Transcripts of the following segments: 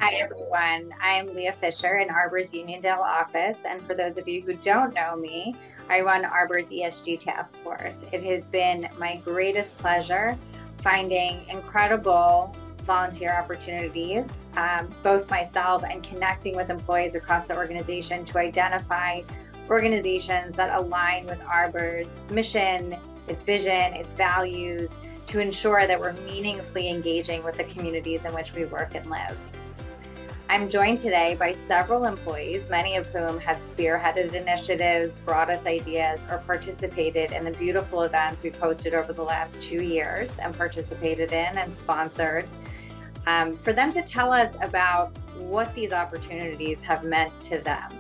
Hi, everyone. I'm Leah Fisher in Arbor's Uniondale office. And for those of you who don't know me, I run Arbor's ESG task force. It has been my greatest pleasure finding incredible volunteer opportunities, both myself and connecting with employees across the organization to identify organizations that align with Arbor's mission, its vision, its values, to ensure that we're meaningfully engaging with the communities in which we work and live. I'm joined today by several employees, many of whom have spearheaded initiatives, brought us ideas, or participated in the beautiful events we've hosted over the last 2 years and participated in and sponsored, for them to tell us about what these opportunities have meant to them,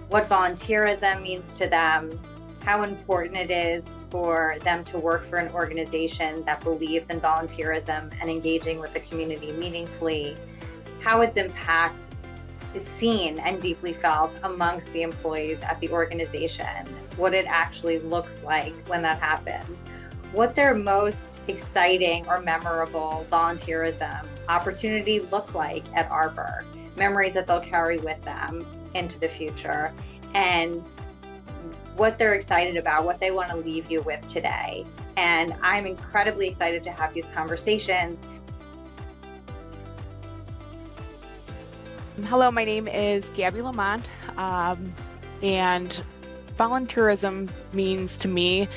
what volunteerism means to them, how important it is for them to work for an organization that believes in volunteerism and engaging with the community meaningfully, how its impact is seen and deeply felt amongst the employees at the organization, what it actually looks like when that happens, what their most exciting or memorable volunteerism opportunity look like at Arbor, memories that they'll carry with them into the future, and what they're excited about, what they want to leave you with today. And I'm incredibly excited to have these conversations. Hello, my name is Gabby Lamont, and volunteerism means to me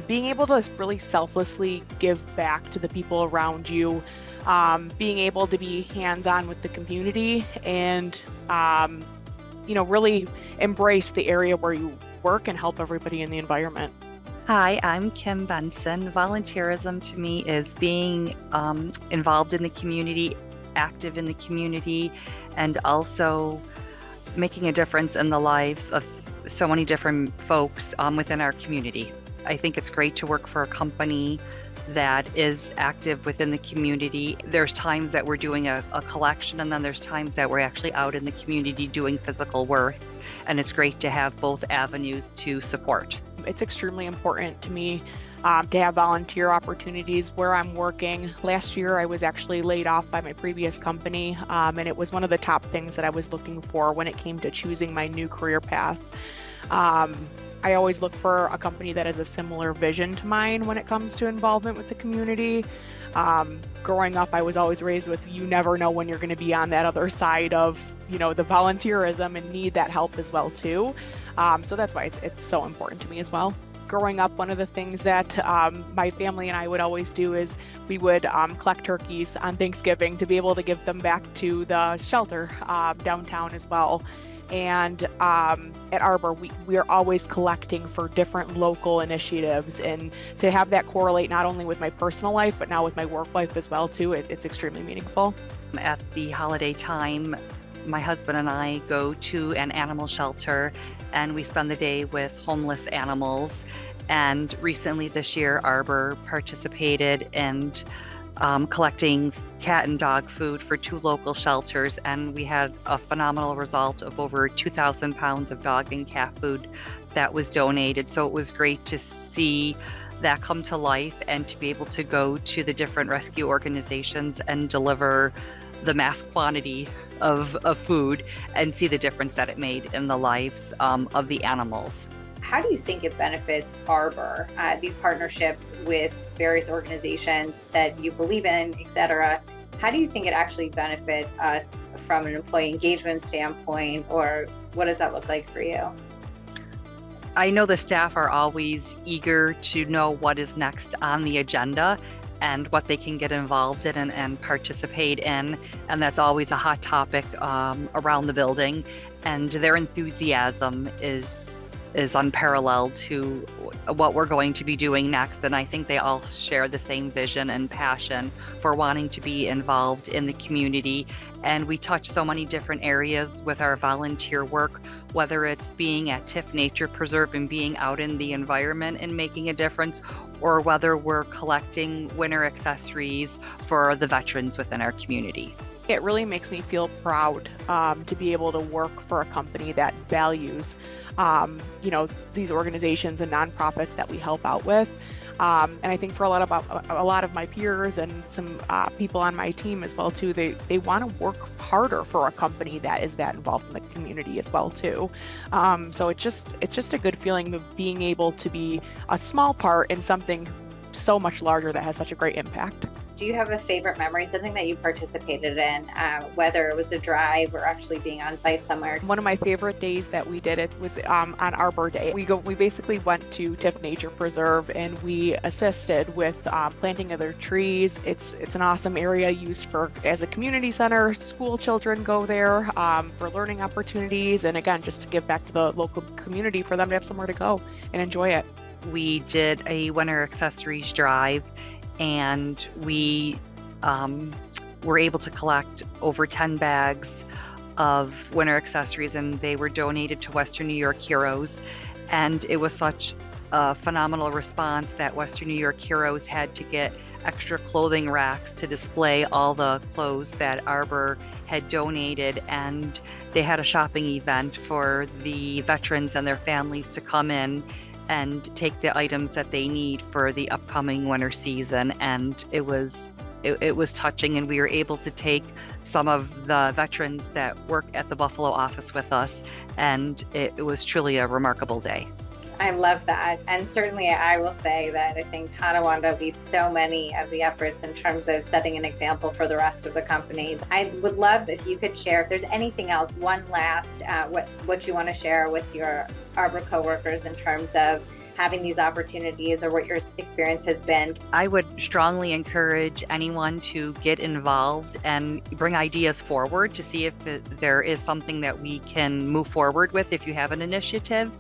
being able to really selflessly give back to the people around you, being able to be hands-on with the community, and really embrace the area where you work and help everybody in the environment. Hi, I'm Kim Benson. Volunteerism to me is being involved in the community, active in the community, and also making a difference in the lives of so many different folks within our community. I think it's great to work for a company that is active within the community. There's times that we're doing a collection, and then there's times that we're actually out in the community doing physical work, and it's great to have both avenues to support. It's extremely important to me to have volunteer opportunities where I'm working. Last year, I was actually laid off by my previous company, and it was one of the top things that I was looking for when it came to choosing my new career path. I always look for a company that has a similar vision to mine when it comes to involvement with the community. Growing up, I was always raised with, you never know when you're going to be on that other side of, the volunteerism and need that help as well too. So that's why it's so important to me as well. Growing up, one of the things that my family and I would always do is we would collect turkeys on Thanksgiving to be able to give them back to the shelter downtown as well. And at Arbor, we are always collecting for different local initiatives, and to have that correlate not only with my personal life, but now with my work life as well too, it's extremely meaningful. At the holiday time, my husband and I go to an animal shelter, and we spend the day with homeless animals. And recently this year, Arbor participated in collecting cat and dog food for 2 local shelters, and we had a phenomenal result of over 2,000 pounds of dog and cat food that was donated. So it was great to see that come to life and to be able to go to the different rescue organizations and deliver the mass quantity of food and see the difference that it made in the lives of the animals. How do you think it benefits Arbor, these partnerships with various organizations that you believe in, et cetera? How do you think it actually benefits us from an employee engagement standpoint, or what does that look like for you? I know the staff are always eager to know what is next on the agenda and what they can get involved in and participate in. And that's always a hot topic around the building. And their enthusiasm is unparalleled to what we're going to be doing next. And I think they all share the same vision and passion for wanting to be involved in the community. And we touch so many different areas with our volunteer work, whether it's being at TIFF Nature Preserve and being out in the environment and making a difference, or whether we're collecting winter accessories for the veterans within our community. It really makes me feel proud to be able to work for a company that values these organizations and nonprofits that we help out with. And I think for a lot of my peers and some people on my team as well too, they want to work harder for a company that is that involved in the community as well too. So it's just a good feeling of being able to be a small part in something so much larger that has such a great impact. Do you have a favorite memory, something that you participated in, whether it was a drive or actually being on site somewhere? One of my favorite days that we did it was on Arbor Day. We basically went to Tiff Nature Preserve and we assisted with planting of their trees. It's an awesome area used as a community center. School children go there for learning opportunities, and again, just to give back to the local community for them to have somewhere to go and enjoy it. We did a winter accessories drive, and we were able to collect over 10 bags of winter accessories, and they were donated to Western New York Heroes. And it was such a phenomenal response that Western New York Heroes had to get extra clothing racks to display all the clothes that Arbor had donated, and they had a shopping event for the veterans and their families to come in and take the items that they need for the upcoming winter season. And it was touching, and we were able to take some of the veterans that work at the Buffalo office with us, and it was truly a remarkable day. I love that. And certainly I will say that I think Tonawanda leads so many of the efforts in terms of setting an example for the rest of the company. I would love if you could share, if there's anything else, one last, what you want to share with your Arbor coworkers in terms of having these opportunities, or what your experience has been. I would strongly encourage anyone to get involved and bring ideas forward to see if there is something that we can move forward with if you have an initiative,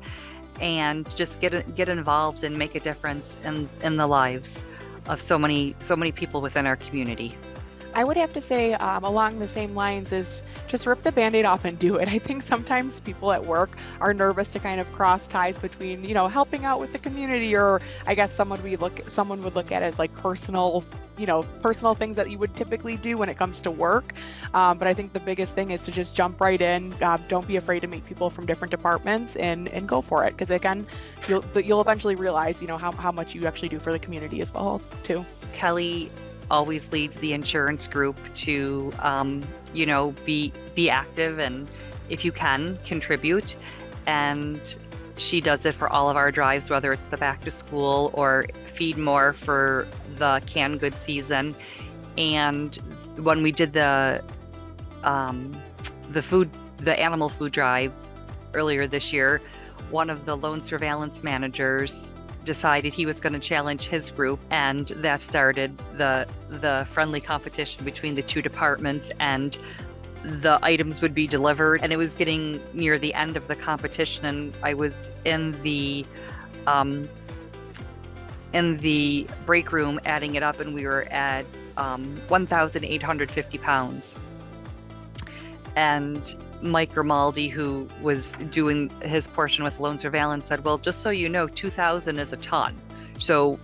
and just get involved and make a difference in the lives of so many people within our community. I would have to say along the same lines is just rip the Band-Aid off and do it. I think sometimes people at work are nervous to kind of cross ties between, helping out with the community, or I guess someone would look at as like personal things that you would typically do when it comes to work. But I think the biggest thing is to just jump right in. Don't be afraid to meet people from different departments and go for it. Because again, you'll eventually realize, how much you actually do for the community as well too. Kelly always leads the insurance group to, be active, and if you can, contribute. And she does it for all of our drives, whether it's the back to school or Feed More for the canned goods season. And when we did the animal food drive earlier this year, one of the loan surveillance managers decided he was going to challenge his group, and that started the friendly competition between the two departments, and the items would be delivered. And it was getting near the end of the competition, and I was in the break room adding it up, and we were at 1,850 pounds. And Mike Grimaldi, who was doing his portion with loan surveillance, said, well, just so you know, 2,000 is a ton. So,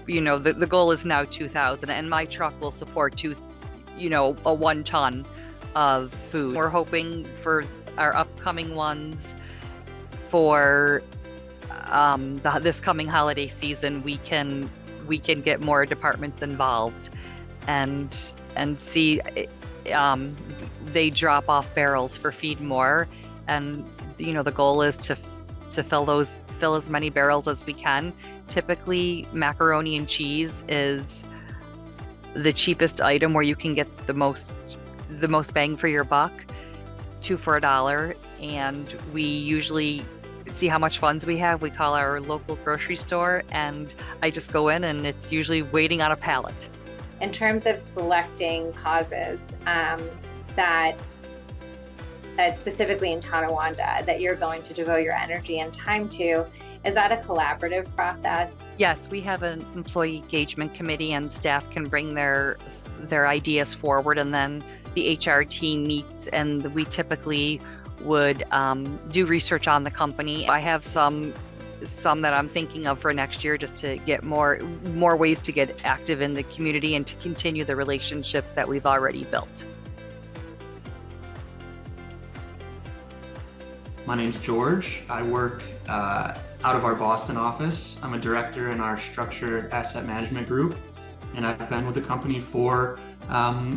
the goal is now 2,000, and my truck will support a 1 ton of food. We're hoping for our upcoming ones for this coming holiday season, we can get more departments involved and see. They drop off barrels for Feed More, and the goal is to fill as many barrels as we can. Typically, macaroni and cheese is the cheapest item where you can get the most bang for your buck, 2 for $1. And we usually see how much funds we have. We call our local grocery store, and I just go in, and it's usually waiting on a pallet. In terms of selecting causes that specifically in Tonawanda that you're going to devote your energy and time to, is that a collaborative process? Yes, we have an employee engagement committee, and staff can bring their ideas forward, and then the HR team meets, and we typically would do research on the company. I have some that I'm thinking of for next year, just to get more ways to get active in the community and to continue the relationships that we've already built. My name's George. I work out of our Boston office. I'm a director in our structured asset management group, and I've been with the company for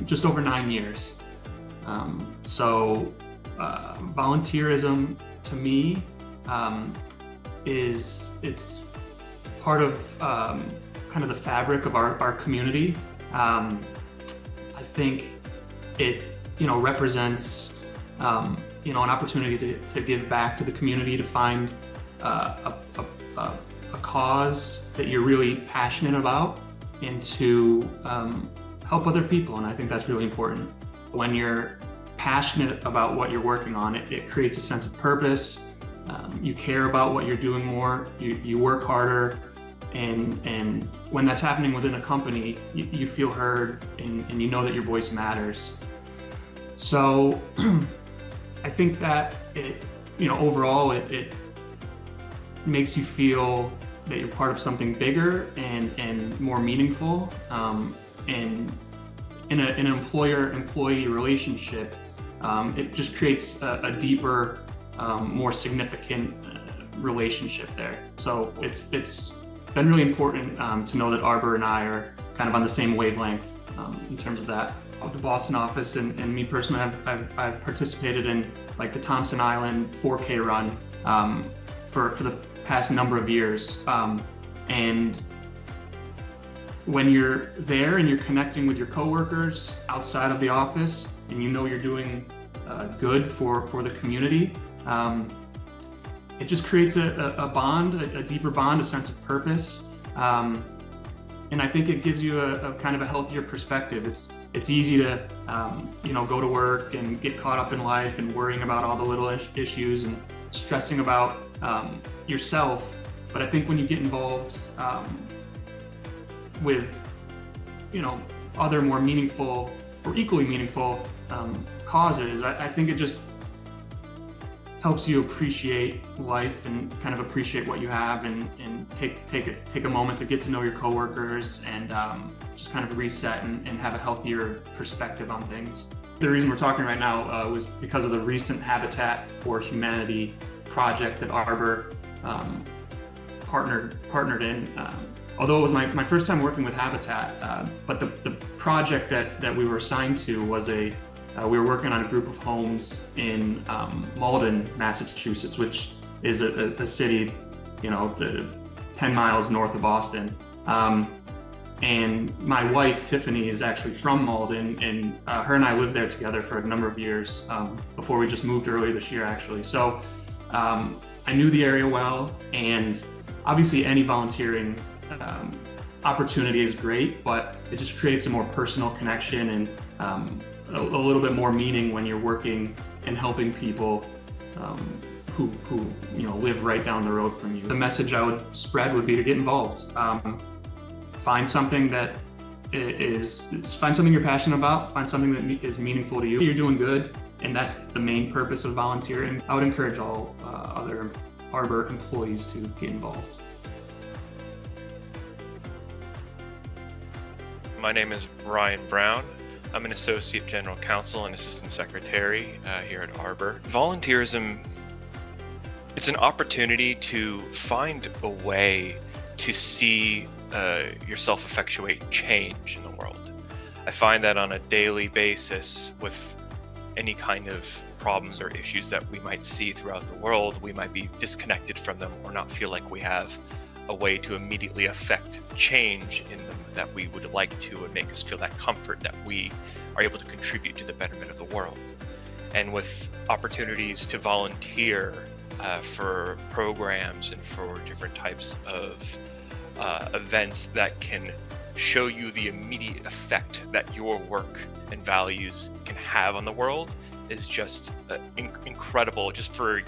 just over 9 years. Volunteerism to me it's part of kind of the fabric of our community. I think it represents an opportunity to give back to the community, to find a cause that you're really passionate about, and to help other people. And I think that's really important. When you're passionate about what you're working on, it creates a sense of purpose. You care about what you're doing more, you work harder, and when that's happening within a company, you feel heard, and you know that your voice matters. So I think that overall it makes you feel that you're part of something bigger and more meaningful. And in an employer-employee relationship, it just creates a deeper, more significant relationship there. So it's been really important to know that Arbor and I are kind of on the same wavelength in terms of that. With the Boston office and me personally, I've participated in like the Thompson Island 4K run for the past number of years. And when you're there and you're connecting with your coworkers outside of the office, and you're doing good for the community, it just creates a bond, a deeper bond, a sense of purpose. And I think it gives you a kind of a healthier perspective. It's easy to go to work and get caught up in life and worrying about all the little issues and stressing about yourself. But I think when you get involved with other more meaningful or equally meaningful causes, I think it just helps you appreciate life and kind of appreciate what you have, and take a moment to get to know your coworkers and just kind of reset and have a healthier perspective on things. The reason we're talking right now was because of the recent Habitat for Humanity project that Arbor partnered in. Although it was my first time working with Habitat, but the project that we were assigned to was we were working on a group of homes in Malden, Massachusetts, which is a city, 10 miles north of Boston. And my wife, Tiffany, is actually from Malden, and her and I lived there together for a number of years before we just moved earlier this year, actually. So I knew the area well, and obviously any volunteering opportunity is great, but it just creates a more personal connection and a little bit more meaning when you're working and helping people who live right down the road from you. The message I would spread would be to get involved. Find something that find something you're passionate about, find something that is meaningful to you. You're doing good, and that's the main purpose of volunteering. I would encourage all other Arbor employees to get involved. My name is Ryan Brown. I'm an Associate General Counsel and Assistant Secretary here at Arbor. Volunteerism, it's an opportunity to find a way to see yourself effectuate change in the world. I find that on a daily basis with any kind of problems or issues that we might see throughout the world, we might be disconnected from them or not feel like we have a way to immediately affect change in them that we would like to, and make us feel that comfort that we are able to contribute to the betterment of the world. And with opportunities to volunteer for programs and for different types of events that can show you the immediate effect that your work and values can have on the world, is just incredible, just for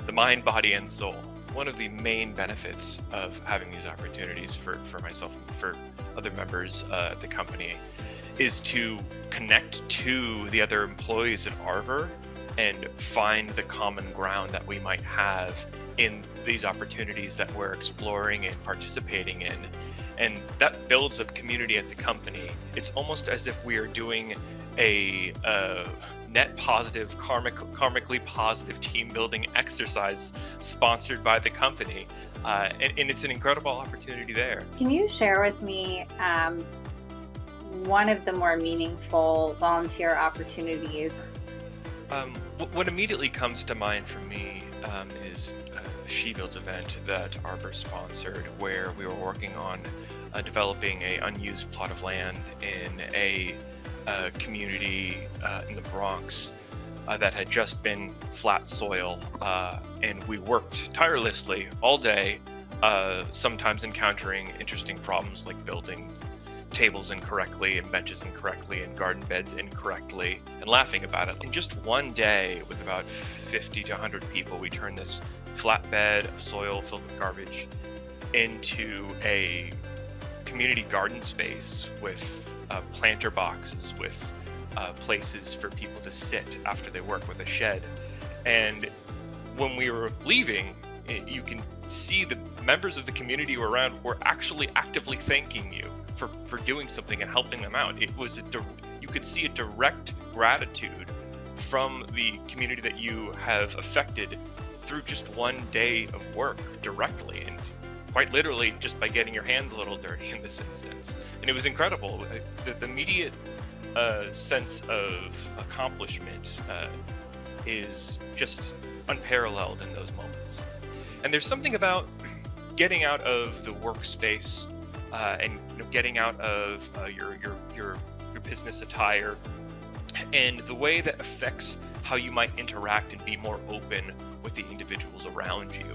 the mind, body, and soul. One of the main benefits of having these opportunities for myself and for other members at the company is to connect to the other employees at Arbor and find the common ground that we might have in these opportunities that we're exploring and participating in. And that builds up community at the company. It's almost as if we are doing a net positive, karmically positive team building exercise sponsored by the company. And it's an incredible opportunity there. Can you share with me one of the more meaningful volunteer opportunities? What immediately comes to mind for me is a She Builds event that Arbor sponsored, where we were working on developing an unused plot of land in a community in the Bronx that had just been flat soil, and we worked tirelessly all day, sometimes encountering interesting problems like building tables incorrectly and benches incorrectly and garden beds incorrectly and laughing about it. In just one day, with about 50 to 100 people, we turned this flatbed of soil filled with garbage into a community garden space with planter boxes, with places for people to sit after they work, with a shed. And when we were leaving, you can see the members of the community who were around were actually actively thanking you for doing something and helping them out. It was you could see a direct gratitude from the community that you have affected through just one day of work directly, and quite literally just by getting your hands a little dirty in this instance. And it was incredible. The immediate sense of accomplishment is just unparalleled in those moments. And there's something about getting out of the workspace and getting out of your business attire, and the way that affects how you might interact and be more open with the individuals around you.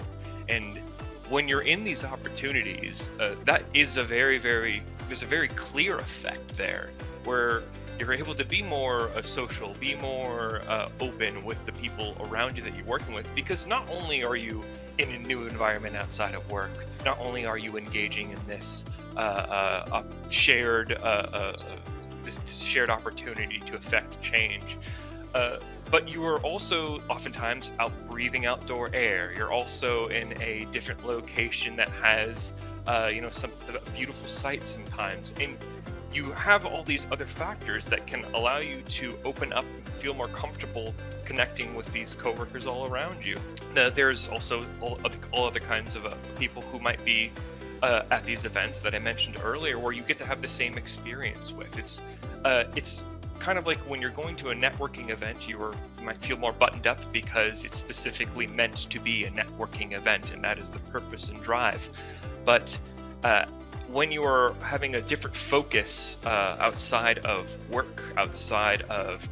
And when you're in these opportunities, that is there's a very clear effect there, where you're able to be more social, be more open with the people around you that you're working with, because not only are you in a new environment outside of work, not only are you engaging in this shared opportunity to affect change, but you are also oftentimes out breathing outdoor air. You're also in a different location that has some beautiful sights sometimes, and you have all these other factors that can allow you to open up and feel more comfortable connecting with these coworkers all around you. There's also all other kinds of people who might be at these events that I mentioned earlier, where you get to have the same experience with. It's kind of like when you're going to a networking event, you might feel more buttoned up because it's specifically meant to be a networking event, and that is the purpose and drive. But when you are having a different focus outside of work, outside of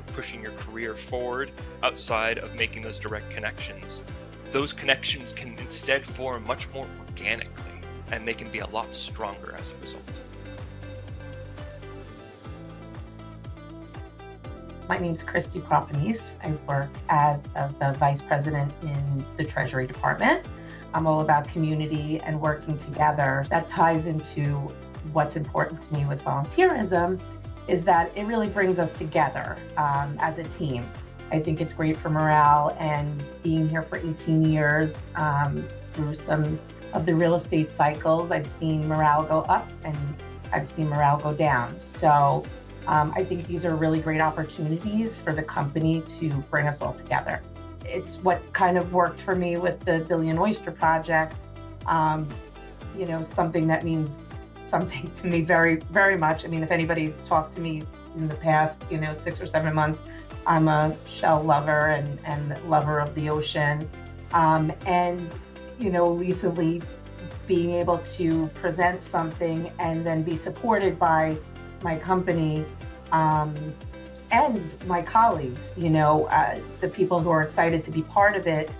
pushing your career forward, outside of making those direct connections, those connections can instead form much more organically, and they can be a lot stronger as a result. My name is Christy Propanese. I work as the Vice President in the Treasury Department. I'm all about community and working together. That ties into what's important to me with volunteerism, is that it really brings us together as a team. I think it's great for morale, and being here for 18 years, through some of the real estate cycles, I've seen morale go up and I've seen morale go down. So I think these are really great opportunities for the company to bring us all together. It's what kind of worked for me with the Billion Oyster Project, something that means something to me very, very much. I mean, if anybody's talked to me in the past, 6 or 7 months, I'm a shell lover and lover of the ocean. Recently being able to present something and then be supported by my company and my colleagues, the people who are excited to be part of it,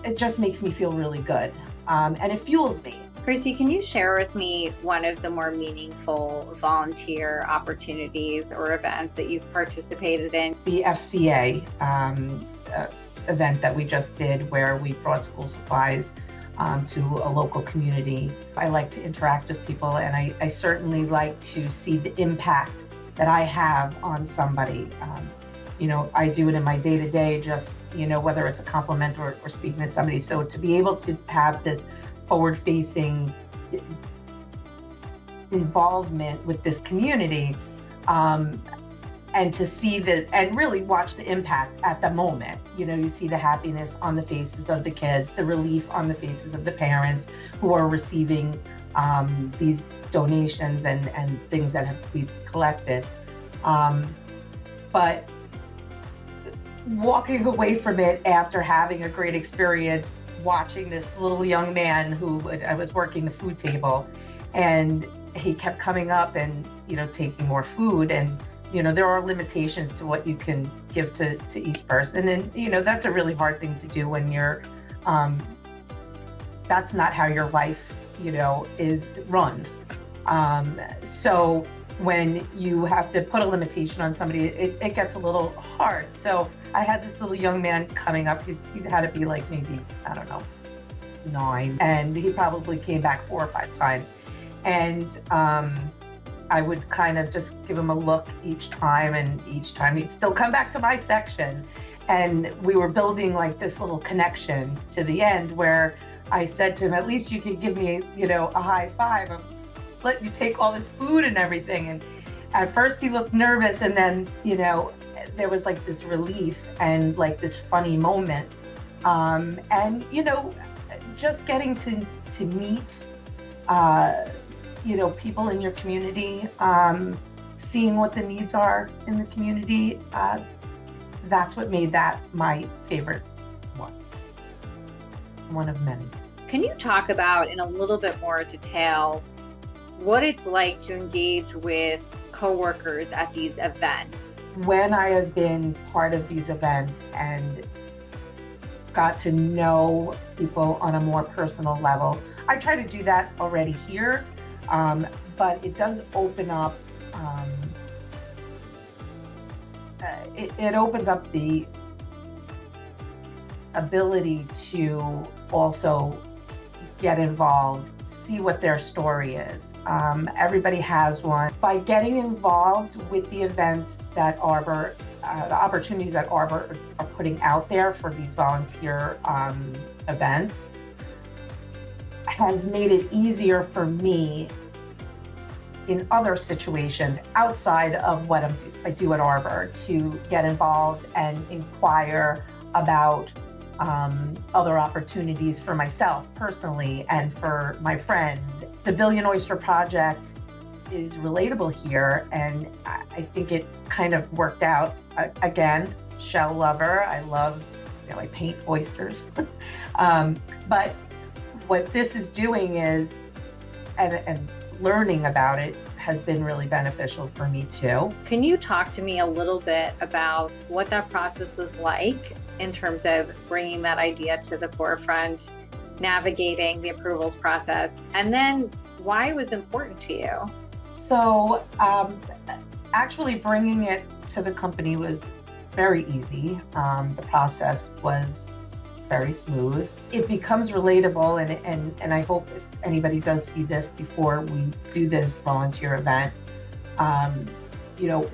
it just makes me feel really good, and it fuels me. Chrissy, can you share with me one of the more meaningful volunteer opportunities or events that you've participated in? The FCA event that we just did, where we brought school supplies to a local community. I like to interact with people, and I certainly like to see the impact that I have on somebody. I do it in my day-to-day, just, whether it's a compliment or speaking to somebody. So to be able to have this forward-facing involvement with this community, and to see that and really watch the impact at the moment. You see the happiness on the faces of the kids, the relief on the faces of the parents who are receiving these donations and things that we've collected. But walking away from it after having a great experience, watching this little young man who I was working the food table, and he kept coming up and taking more food, and there are limitations to what you can give to each person, and that's a really hard thing to do when you're that's not how your life is run. So when you have to put a limitation on somebody, it gets a little hard. So I had this little young man coming up. He had to be like maybe, I don't know, 9, and he probably came back 4 or 5 times. And I would kind of just give him a look each time, and each time he'd still come back to my section. And we were building like this little connection to the end where I said to him, at least you could give me, a high five. I'm letting you take all this food and everything. And at first he looked nervous, and then, there was like this relief and like this funny moment. And, just getting to meet, people in your community, seeing what the needs are in the community, that's what made that my favorite one of many. Can you talk about in a little bit more detail what it's like to engage with coworkers at these events? When I have been part of these events and got to know people on a more personal level, I try to do that already here, but it does open up, it opens up the ability to also get involved, see what their story is. Everybody has one. By getting involved with the events that Arbor, the opportunities that Arbor are putting out there for these volunteer events, has made it easier for me in other situations outside of what I do at Arbor to get involved and inquire about other opportunities for myself personally and for my friends. The Billion Oyster Project is relatable here, and I think it kind of worked out. Again, shell lover, I love, I paint oysters. But what this is doing is, and learning about it has been really beneficial for me too. Can you talk to me a little bit about what that process was like in terms of bringing that idea to the forefront, navigating the approvals process, and then why it was important to you? So actually bringing it to the company was very easy. The process was very smooth. It becomes relatable, and I hope if anybody does see this before we do this volunteer event,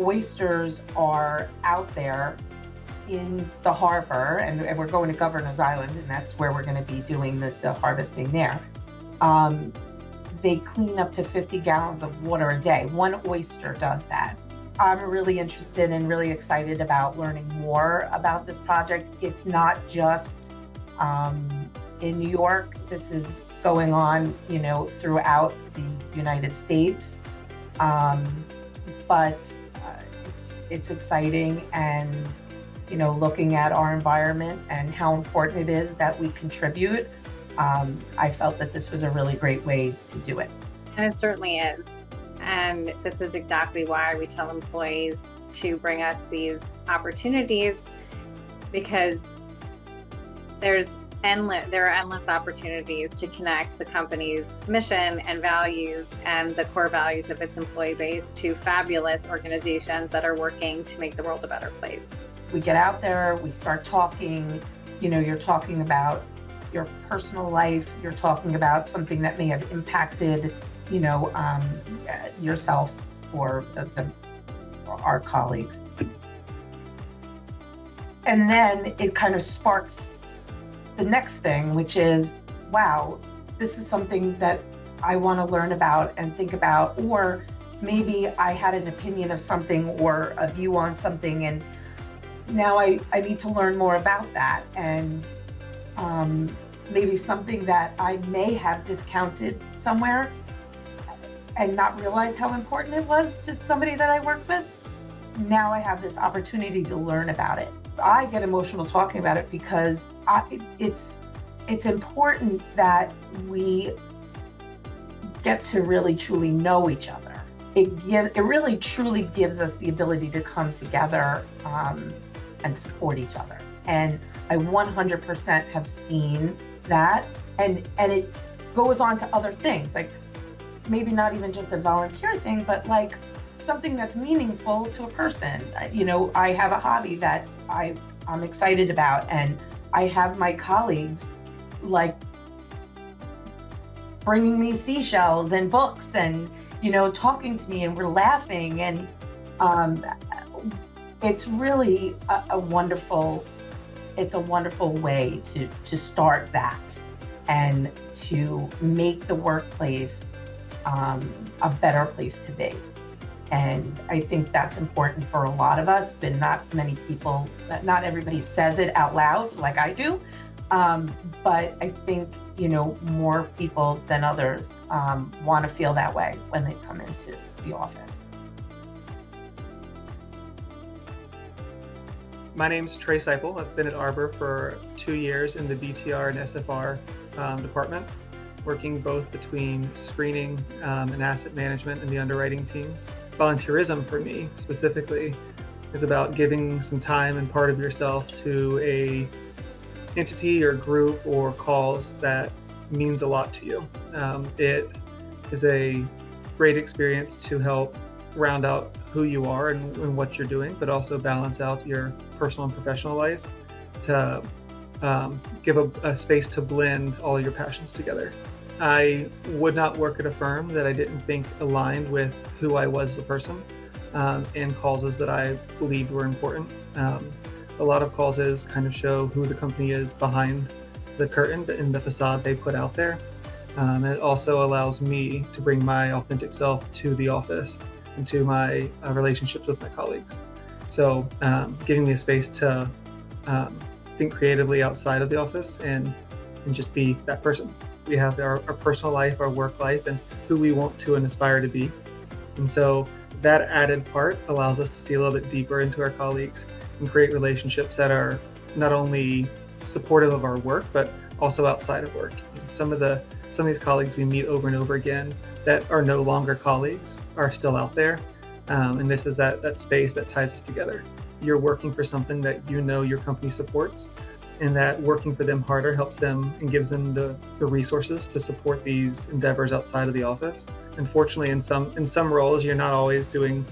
oysters are out there in the harbor, and we're going to Governor's Island, and that's where we're going to be doing the harvesting there. They clean up to 50 gallons of water a day. One oyster does that. I'm really interested and really excited about learning more about this project. It's not just in New York. This is going on, throughout the United States. But it's exciting, and looking at our environment and how important it is that we contribute, I felt that this was a really great way to do it. And it certainly is. And this is exactly why we tell employees to bring us these opportunities, because there are endless opportunities to connect the company's mission and values and the core values of its employee base to fabulous organizations that are working to make the world a better place. We get out there, we start talking, you're talking about your personal life, you're talking about something that may have impacted, yourself or our colleagues. And then it kind of sparks the next thing, which is, wow, this is something that I want to learn about and think about, or maybe I had an opinion of something or a view on something, and now I need to learn more about that. And maybe something that I may have discounted somewhere and not realize how important it was to somebody that I work with. Now I have this opportunity to learn about it. I get emotional talking about it because it's important that we get to really truly know each other. It really truly gives us the ability to come together and support each other. And I 100% have seen that, and it goes on to other things, like maybe not even just a volunteer thing, but like something that's meaningful to a person. You know, I have a hobby that I'm excited about, and I have my colleagues like bringing me seashells and books and, you know, talking to me, and we're laughing, and it's really a wonderful way to start that and to make the workplace a better place to be. And I think that's important for a lot of us, but not many people, not everybody says it out loud like I do. But I think, you know, more people than others want to feel that way when they come into the office. My name's Trey Seipel. I've been at Arbor for 2 years in the BTR and SFR department, working both between screening and asset management and the underwriting teams. Volunteerism for me specifically is about giving some time and part of yourself to a entity or group or cause that means a lot to you. It is a great experience to help round out who you are and what you're doing, but also balance out your personal and professional life to give a space to blend all your passions together. I would not work at a firm that I didn't think aligned with who I was as a person and causes that I believed were important. A lot of causes kind of show who the company is behind the curtain in the facade they put out there. And it also allows me to bring my authentic self to the office and to my relationships with my colleagues. So giving me a space to think creatively outside of the office and just be that person. We have our personal life, our work life, and who we want to and aspire to be. And so that added part allows us to see a little bit deeper into our colleagues and create relationships that are not only supportive of our work, but also outside of work. Some of these colleagues we meet over and over again that are no longer colleagues are still out there. And this is that space that ties us together. You're working for something that you know your company supports, and that working for them harder helps them and gives them the resources to support these endeavors outside of the office. Unfortunately, in some roles, you're not always doing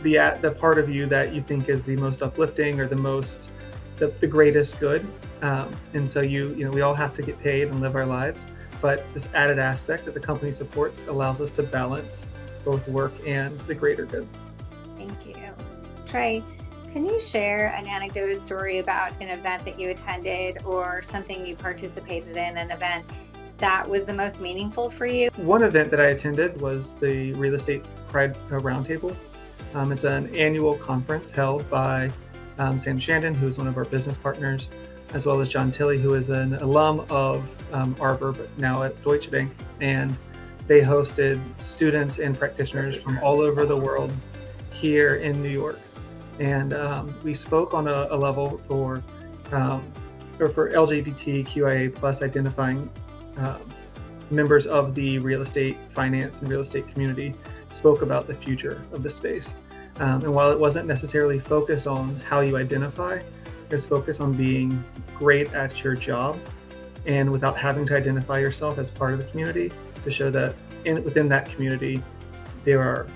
the part of you that you think is the most uplifting or the greatest good. And so we all have to get paid and live our lives, but this added aspect that the company supports allows us to balance both work and the greater good. Thank you. Trey, can you share an anecdote or story about an event that you attended or something you participated in, an event that was the most meaningful for you? One event that I attended was the Real Estate Pride Roundtable. It's an annual conference held by Sam Shandon, who is one of our business partners, as well as John Tilley, who is an alum of Arbor, but now at Deutsche Bank. And they hosted students and practitioners from all over the world here in New York. And we spoke on a level for LGBTQIA plus identifying members of the real estate finance and real estate community, spoke about the future of the space. And while it wasn't necessarily focused on how you identify, it was focused on being great at your job and without having to identify yourself as part of the community, to show that within that community, there are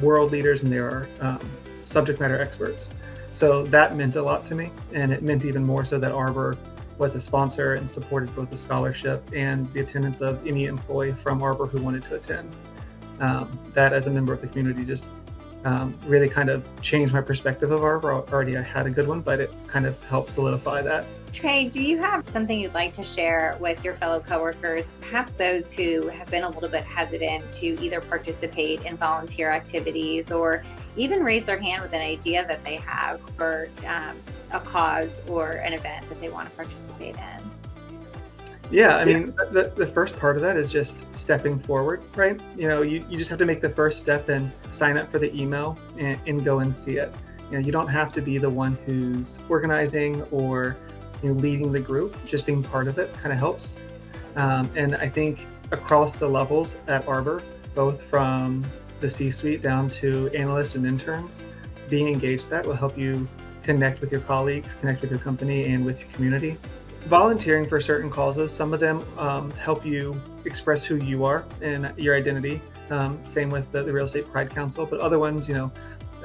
world leaders and there are subject matter experts. So that meant a lot to me, and it meant even more so that Arbor was a sponsor and supported both the scholarship and the attendance of any employee from Arbor who wanted to attend. That as a member of the community just really kind of changed my perspective of Arbor. Already I had a good one, but it kind of helped solidify that Trey, do you have something you'd like to share with your fellow coworkers, perhaps those who have been a little bit hesitant to either participate in volunteer activities or even raise their hand with an idea that they have for a cause or an event that they want to participate in? Yeah, I mean, the first part of that is just stepping forward, right? You just have to make the first step and sign up for the email and go and see it. You don't have to be the one who's organizing or leading the group. Just being part of it kind of helps. And I think across the levels at Arbor, both from the C-suite down to analysts and interns, being engaged, that will help you connect with your colleagues, connect with your company, and with your community. Volunteering for certain causes, some of them help you express who you are and your identity. Same with the Real Estate Pride Council, but other ones,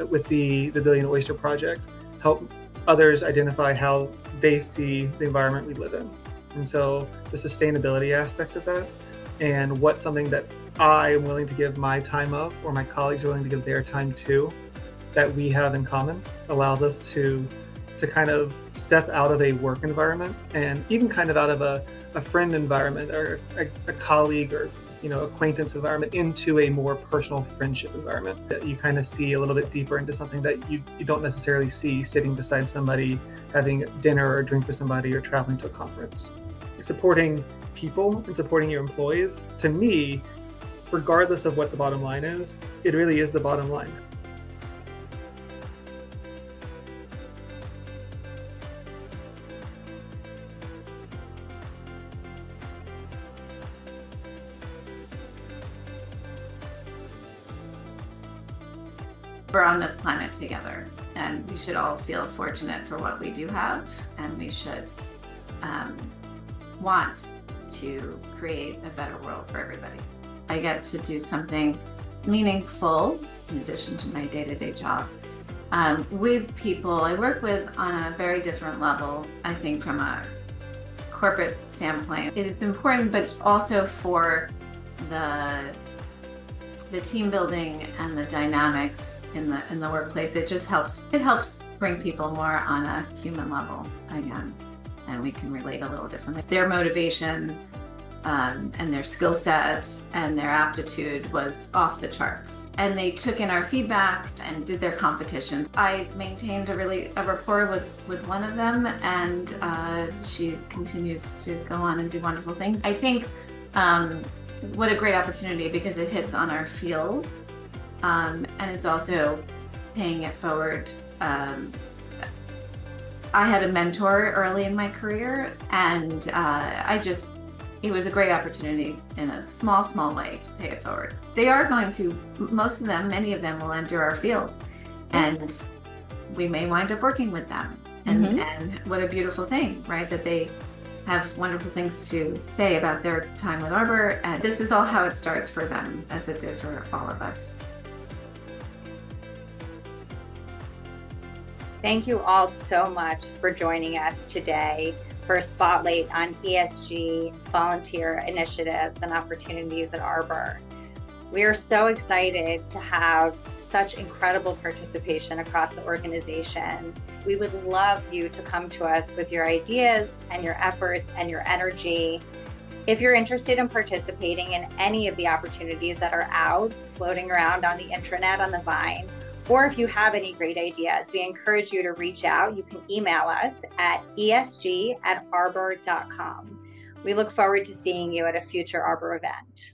with the Billion Oyster Project, help others identify how they see the environment we live in. And so the sustainability aspect of that and what's something that I am willing to give my time of, or my colleagues are willing to give their time to, that we have in common, allows us to kind of step out of a work environment and even kind of out of a friend environment or a colleague or acquaintance environment into a more personal friendship environment that you kind of see a little bit deeper into something that you don't necessarily see sitting beside somebody, having dinner or a drink with somebody, or traveling to a conference. Supporting people and supporting your employees, to me, regardless of what the bottom line is, it really is the bottom line. We're on this planet together, and we should all feel fortunate for what we do have, and we should want to create a better world for everybody. I get to do something meaningful in addition to my day-to-day job with people I work with on a very different level. I think from a corporate standpoint, it is important, but also for the team building and the dynamics in the workplace. It just helps bring people more on a human level again, and we can relate a little differently. Their motivation and their skill set and their aptitude was off the charts, and they took in our feedback and did their competitions. I've maintained a rapport with one of them, and she continues to go on and do wonderful things. I think what a great opportunity, because it hits on our field, and it's also paying it forward. I had a mentor early in my career, and it was a great opportunity in a small way to pay it forward. They are going to, many of them will enter our field, and we may wind up working with them. And what a beautiful thing, right? That they have wonderful things to say about their time with Arbor, and this is all how it starts for them, as it did for all of us. Thank you all so much for joining us today for a spotlight on ESG volunteer initiatives and opportunities at Arbor. We are so excited to have such incredible participation across the organization. We would love you to come to us with your ideas and your efforts and your energy. If you're interested in participating in any of the opportunities that are out floating around on the intranet on the Vine, or if you have any great ideas, we encourage you to reach out. You can email us at esg@arbor.com. We look forward to seeing you at a future Arbor event.